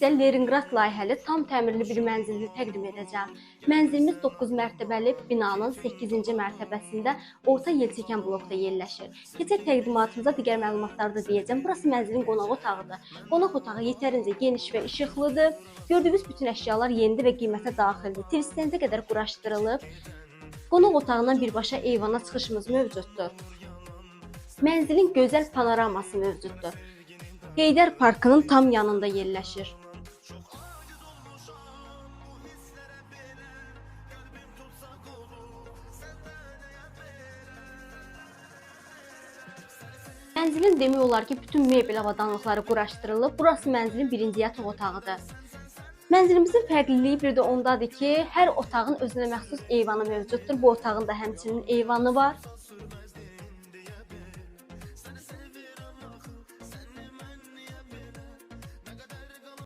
sizə Leningrad layihəli tam təmirli bir mənzili təqdim edəcəm. Mənzilimiz 9 mərtəbəli binanın 8-ci mərtəbəsində orta yelçəkən blokda yerləşir. Keçək təqdimatımıza digər məlumatları da deyəcəm. Burası mənzilin qonaq otağıdır. Qonaq otağı yetərincə geniş və işıqlıdır. Gördüyünüz bütün əşyalar yenidir və qiymətə daxildir. TV-stendə qədər quraşdırılıb. Qonaq otağından birbaşa eyvana çıxışımız mövcuddur. Mənzilin gözəl panoraması mövcuddur. Heydər Parkının tam yanında yerləşir. Mənzilin demək olar ki, bütün mebel avadanlıqları quraşdırılıb. Burası mənzilin birinci yataq otağıdır. Mənzilimizin fərqliliyi bir də ondadır ki, hər otağın özünə məxsus eyvanı mövcuddur. Bu otağın da həmçinin eyvanı var.